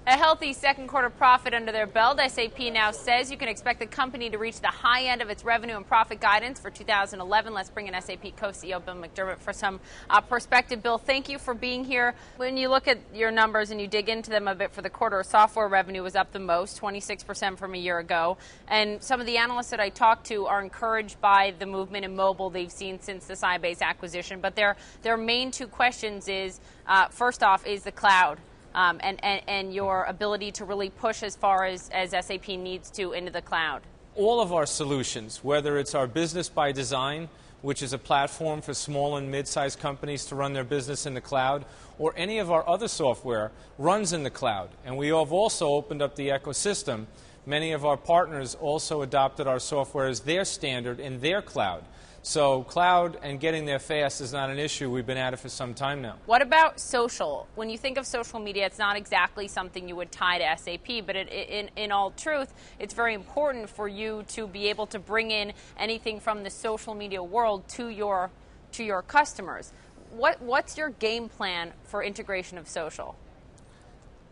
A healthy second quarter profit under their belt, SAP now says you can expect the company to reach the high end of its revenue and profit guidance for 2011. Let's bring in SAP CEO Bill McDermott for some perspective. Bill, thank you for being here. When you look at your numbers and you dig into them a bit for the quarter, software revenue was up the most, 26% from a year ago. And some of the analysts that I talked to are encouraged by the movement in mobile they've seen since the Sybase acquisition. But their main two questions is, first off, is the cloud. And your ability to really push as far as SAP needs to into the cloud. All of our solutions, whether it's our Business by Design, which is a platform for small and mid-sized companies to run their business in the cloud, or any of our other software, runs in the cloud. And we have also opened up the ecosystem. Many of our partners also adopted our software as their standard in their cloud. So cloud and getting there fast is not an issue. We've been at it for some time now. What about social? When you think of social media, it's not exactly something you would tie to SAP, but in all truth, it's very important for you to be able to bring in anything from the social media world to your customers. What's your game plan for integration of social?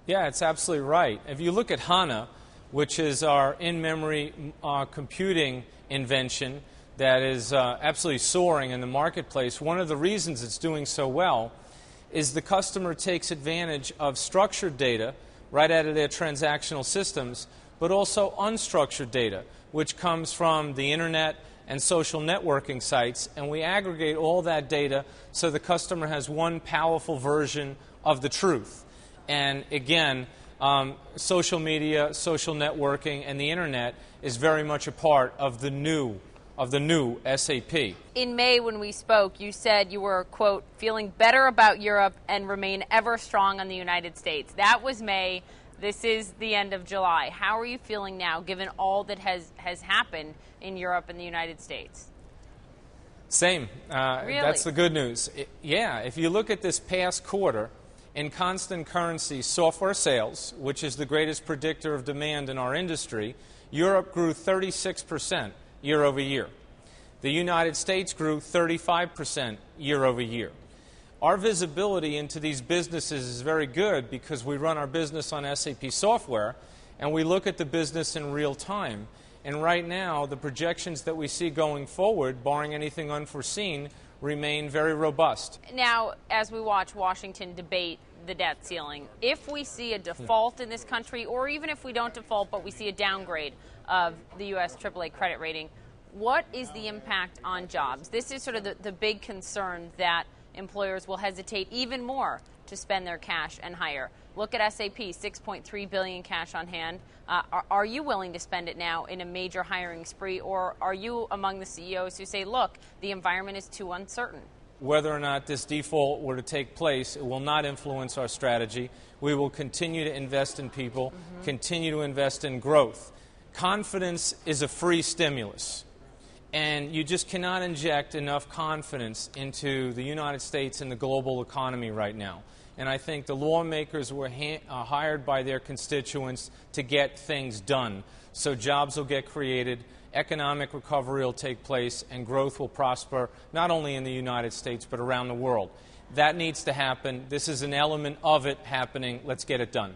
Yeah, it's absolutely right. If you look at HANA, which is our in-memory computing invention, that is absolutely soaring in the marketplace. One of the reasons it's doing so well is the customer takes advantage of structured data right out of their transactional systems, but also unstructured data, which comes from the internet and social networking sites, and we aggregate all that data so the customer has one powerful version of the truth. And again, social media, social networking, and the internet is very much a part of the new SAP. In May when we spoke, you said you were, quote, feeling better about Europe and remain ever strong on the United States. That was May. This is the end of July. How are you feeling now, given all that has happened in Europe and the United States? Same. Really? That's the good news. Yeah, if you look at this past quarter, in constant currency software sales, which is the greatest predictor of demand in our industry, Europe grew 36%. Year over year. The United States grew 35% year over year. Our visibility into these businesses is very good because we run our business on SAP software and we look at the business in real time. And right now, the projections that we see going forward, barring anything unforeseen, remain very robust. Now, as we watch Washington debate the debt ceiling, if we see a default in this country, or even if we don't default but we see a downgrade of the U.S. AAA credit rating, what is the impact on jobs? This is sort of the big concern that employers will hesitate even more to spend their cash and hire. Look at SAP, $6.3 billion cash on hand. Are you willing to spend it now in a major hiring spree, or are you among the CEOs who say, look, the environment is too uncertain? Whether or not this default were to take place, it will not influence our strategy. We will continue to invest in people, continue to invest in growth. Confidence is a free stimulus, and you just cannot inject enough confidence into the United States and the global economy right now. And I think the lawmakers were hired by their constituents to get things done. So jobs will get created, economic recovery will take place, and growth will prosper not only in the United States but around the world. That needs to happen. This is an element of it happening. Let's get it done.